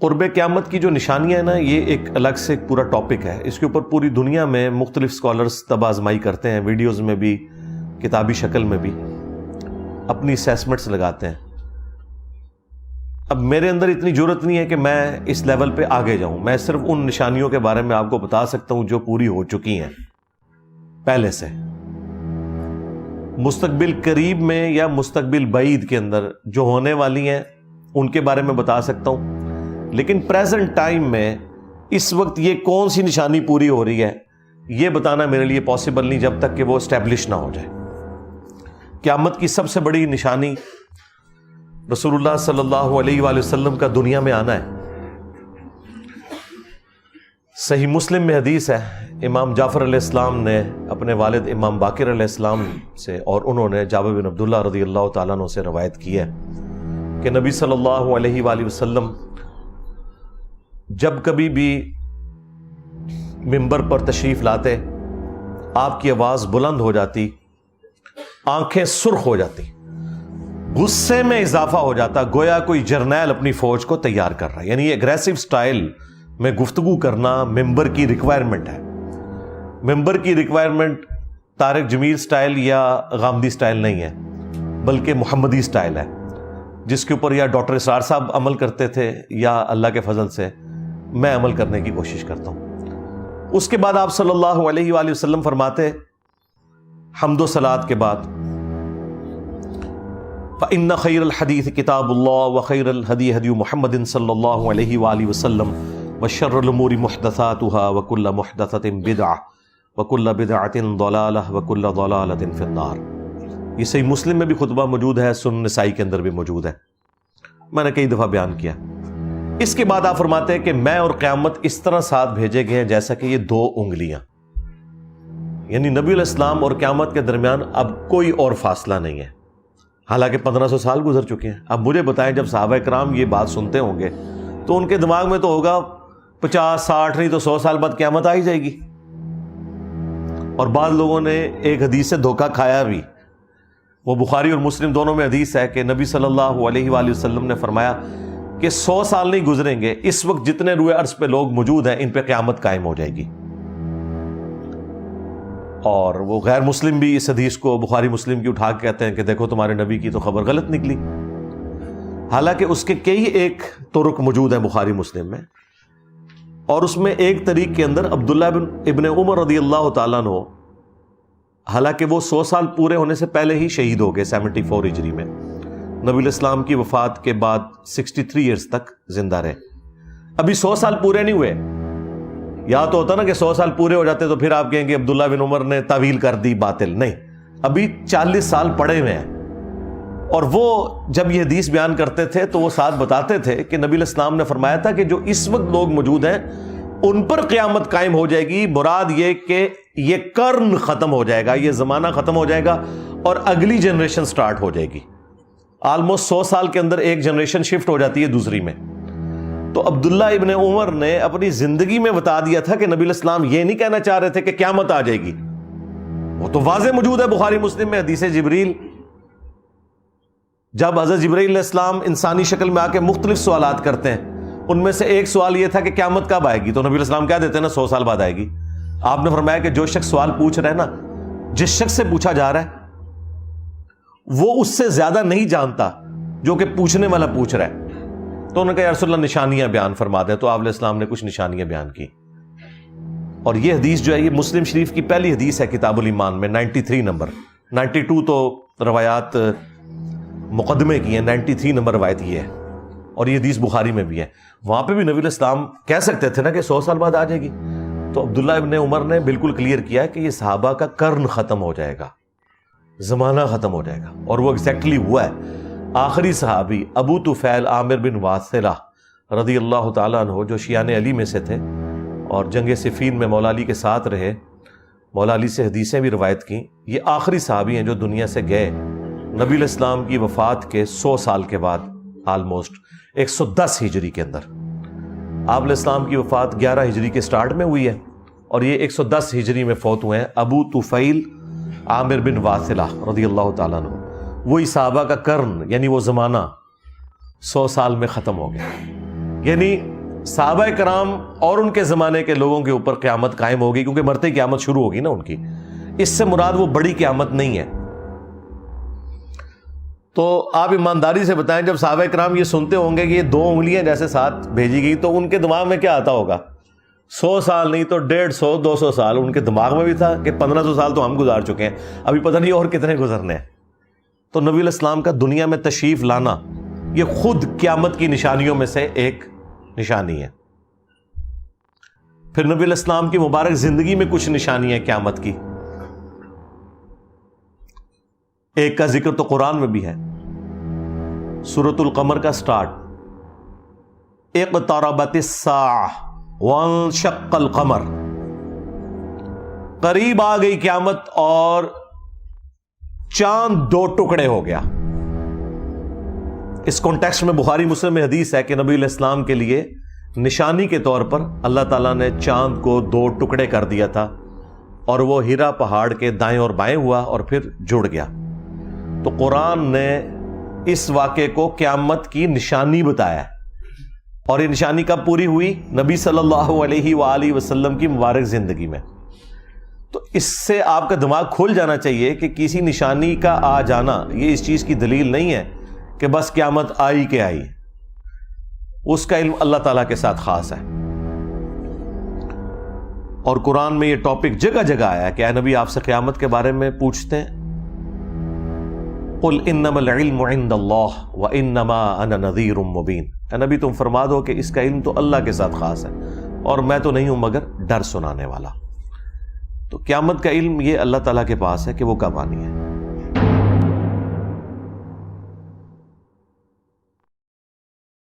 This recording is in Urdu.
قرب قیامت کی جو نشانیاں ہیں نا، یہ ایک الگ سے ایک پورا ٹاپک ہے. اس کے اوپر پوری دنیا میں مختلف اسکالرز طب آزمائی کرتے ہیں، ویڈیوز میں بھی، کتابی شکل میں بھی اپنی اسیسمنٹس لگاتے ہیں. اب میرے اندر اتنی جرأت نہیں ہے کہ میں اس لیول پہ آگے جاؤں. میں صرف ان نشانیوں کے بارے میں آپ کو بتا سکتا ہوں جو پوری ہو چکی ہیں پہلے سے. مستقبل قریب میں یا مستقبل بعید کے اندر جو ہونے والی ہیں ان کے بارے میں بتا سکتا ہوں، لیکن پریزنٹ ٹائم میں اس وقت یہ کون سی نشانی پوری ہو رہی ہے یہ بتانا میرے لیے پاسبل نہیں جب تک کہ وہ اسٹیبلش نہ ہو جائے. قیامت کی سب سے بڑی نشانی رسول اللہ صلی اللہ علیہ وآلہ وسلم کا دنیا میں آنا ہے. صحیح مسلم میں حدیث ہے، امام جعفر علیہ السلام نے اپنے والد امام باقر علیہ السلام سے، اور انہوں نے جابر بن عبداللہ رضی اللہ تعالیٰ عنہ سے روایت کی ہے کہ نبی صلی اللہ علیہ وآلہ وسلم جب کبھی بھی ممبر پر تشریف لاتے، آپ کی آواز بلند ہو جاتی، آنکھیں سرخ ہو جاتی، غصے میں اضافہ ہو جاتا، گویا کوئی جرنیل اپنی فوج کو تیار کر رہا ہے. یعنی ایگریسو سٹائل میں گفتگو کرنا ممبر کی ریکوائرمنٹ ہے. ممبر کی ریکوائرمنٹ طارق جمیل سٹائل یا غامدی سٹائل نہیں ہے، بلکہ محمدی سٹائل ہے، جس کے اوپر یا ڈاکٹر اسرار صاحب عمل کرتے تھے یا اللہ کے فضل سے میں عمل کرنے کی کوشش کرتا ہوں. اس کے بعد آپ صلی اللہ علیہ وآلہ وسلم فرماتے حمد و صلات کے بعد، فَإِنَّ خَيْرَ الْحَدِيثِ كِتَابُ اللَّهِ وَخَيْرَ الْهَدِيِ هَدْيُ مُحَمَّدٍ صلی اللہ علیہ وآلہ وسلم وَشَرَّ الْأُمُورِ مُحْدَثَاتُهَا وَكُلَّ مُحْدَثَةٍ بِدْعَةٍ وَكُلَّ بِدْعَةٍ ضَلَالَةٍ وَكُلَّ ضَلَالَةٍ فِي النَّارِ. یہ صحیح مسلم میں بھی خطبہ موجود ہے، سنن نسائی کے اندر بھی موجود ہے، میں نے کئی دفعہ بیان کیا. اس کے بعد آپ فرماتے ہیں کہ میں اور قیامت اس طرح ساتھ بھیجے گئے ہیں جیسا کہ یہ دو انگلیاں. یعنی نبی علیہ السلام اور قیامت کے درمیان اب کوئی اور فاصلہ نہیں ہے، حالانکہ 1500 سال گزر چکے ہیں. اب مجھے بتائیں جب صحابہ کرام یہ بات سنتے ہوں گے تو ان کے دماغ میں تو ہوگا 50 60 نہیں تو 100 سال بعد قیامت آ ہی جائے گی. اور بعض لوگوں نے ایک حدیث سے دھوکہ کھایا بھی. وہ بخاری اور مسلم دونوں میں حدیث ہے کہ نبی صلی اللہ علیہ وآلہ وسلم نے فرمایا کہ 100 سال نہیں گزریں گے، اس وقت جتنے روئے عرض پہ لوگ موجود ہیں ان پہ قیامت قائم ہو جائے گی. اور وہ غیر مسلم بھی اس حدیث کو بخاری مسلم کی اٹھا کے کہتے ہیں کہ دیکھو تمہارے نبی کی تو خبر غلط نکلی، حالانکہ اس کے کئی ایک طرق موجود ہیں بخاری مسلم میں. اور اس میں ایک طریق کے اندر عبداللہ ابن عمر رضی اللہ تعالیٰ عنہ، حالانکہ وہ 100 سال پورے ہونے سے پہلے ہی شہید ہو گئے 74 ہجری میں، نبی علیہ السلام کی وفات کے بعد 63 ایئرز تک زندہ رہے. ابھی 100 سال پورے نہیں ہوئے. یا تو ہوتا نا کہ 100 سال پورے ہو جاتے تو پھر آپ کہیں گے عبداللہ بن عمر نے تعویل کر دی، باطل. نہیں، ابھی 40 سال پڑے ہوئے ہیں. اور وہ جب یہ حدیث بیان کرتے تھے تو وہ ساتھ بتاتے تھے کہ نبی علیہ السلام نے فرمایا تھا کہ جو اس وقت لوگ موجود ہیں ان پر قیامت قائم ہو جائے گی. مراد یہ کہ یہ قرن ختم ہو جائے گا، یہ زمانہ ختم ہو جائے گا اور اگلی جنریشن سٹارٹ ہو جائے گی. آلموسٹ 100 سال کے اندر ایک جنریشن شفٹ ہو جاتی ہے دوسری میں. تو عبداللہ ابن عمر نے اپنی زندگی میں بتا دیا تھا کہ نبی علیہ السلام یہ نہیں کہنا چاہ رہے تھے کہ قیامت آ جائے گی. وہ تو واضح موجود ہے بخاری مسلم میں حدیث جبریل. جب حضرت جبریل علیہ السلام انسانی شکل میں آ کے مختلف سوالات کرتے ہیں، ان میں سے ایک سوال یہ تھا کہ قیامت کب آئے گی، تو نبی علیہ السلام کہہ دیتے ہیں نا 100 سال بعد آئے گی. آپ نے فرمایا کہ جو شخص سوال پوچھ رہا ہے نا، جس شخص سے پوچھا جا رہا ہے وہ اس سے زیادہ نہیں جانتا جو کہ پوچھنے والا پوچھ رہا ہے. تو انہوں نے کہا یا رسول اللہ نشانیاں بیان فرما دیں. تو آپ علیہ السلام نے کچھ نشانیاں بیان کی. اور یہ حدیث جو ہے یہ مسلم شریف کی پہلی حدیث ہے کتاب الایمان میں، 93 نمبر. 92 تو روایات مقدمے کی ہیں، 93 نمبر روایت یہ ہے. اور یہ حدیث بخاری میں بھی ہے. وہاں پہ بھی نبی علیہ السلام کہہ سکتے تھے نا کہ 100 سال بعد آ جائے گی. تو عبداللہ ابن عمر نے بالکل کلیئر کیا ہے کہ یہ صحابہ کا قرن ختم ہو جائے گا، زمانہ ختم ہو جائے گا. اور وہ ایگزیکٹلی ہوا ہے. آخری صحابی ابو طفیل عامر بن واثلہ رضی اللہ تعالیٰ عنہ، جو شیعان علی میں سے تھے اور جنگ صفین میں مولا علی کے ساتھ رہے، مولا علی سے حدیثیں بھی روایت کی، یہ آخری صحابی ہیں جو دنیا سے گئے نبی علیہ السلام کی وفات کے 100 سال کے بعد، آلموسٹ 110 ہجری کے اندر. آپ علیہ السلام کی وفات 11 ہجری کے سٹارٹ میں ہوئی ہے اور یہ 110 ہجری میں فوت ہوئے ہیں ابو طفیل عامر بن واثلہ رضی اللہ تعالیٰ عنہ. وہی صحابہ کا قرن یعنی وہ زمانہ 100 سال میں ختم ہو گیا. یعنی صحابہ کرام اور ان کے زمانے کے لوگوں کے اوپر قیامت قائم ہوگی، کیونکہ مرتے ہی قیامت شروع ہوگی نا ان کی. اس سے مراد وہ بڑی قیامت نہیں ہے. تو آپ ایمانداری سے بتائیں، جب صحابہ کرام یہ سنتے ہوں گے کہ یہ 2 انگلیاں جیسے ساتھ بھیجی گئی، تو ان کے دماغ میں کیا آتا ہوگا؟ 100 سال نہیں تو 150 200 سال ان کے دماغ میں بھی تھا کہ 1500 سال تو ہم گزار چکے ہیں، ابھی پتہ نہیں اور کتنے گزرنے ہیں. تو نبی علیہ السلام کا دنیا میں تشریف لانا یہ خود قیامت کی نشانیوں میں سے ایک نشانی ہے. پھر نبی علیہ السلام کی مبارک زندگی میں کچھ نشانی ہے قیامت کی. ایک کا ذکر تو قرآن میں بھی ہے، سورۃ القمر کا سٹارٹ، اقتربت الساعہ وانشق القمر، قریب آ گئی قیامت اور چاند 2 ٹکڑے ہو گیا. اس کانٹیکسٹ میں بخاری مسلم میں حدیث ہے کہ نبی علیہ السلام کے لیے نشانی کے طور پر اللہ تعالیٰ نے چاند کو 2 ٹکڑے کر دیا تھا، اور وہ ہیرا پہاڑ کے دائیں اور بائیں ہوا اور پھر جڑ گیا. تو قرآن نے اس واقعے کو قیامت کی نشانی بتایا، اور یہ نشانی کب پوری ہوئی؟ نبی صلی اللہ علیہ وآلہ وسلم کی مبارک زندگی میں. تو اس سے آپ کا دماغ کھل جانا چاہیے کہ کسی نشانی کا آ جانا یہ اس چیز کی دلیل نہیں ہے کہ بس قیامت آئی کہ آئی. اس کا علم اللہ تعالیٰ کے ساتھ خاص ہے. اور قرآن میں یہ ٹاپک جگہ جگہ آیا ہے کہ اے نبی آپ سے قیامت کے بارے میں پوچھتے ہیں، قل انما العلم عند اللہ وانما انا نذیر مبین. اے نبی تم فرما دو کہ اس کا علم تو اللہ کے ساتھ خاص ہے اور میں تو نہیں ہوں مگر ڈر سنانے والا. تو قیامت کا علم یہ اللہ تعالیٰ کے پاس ہے کہ وہ کب آنی ہے.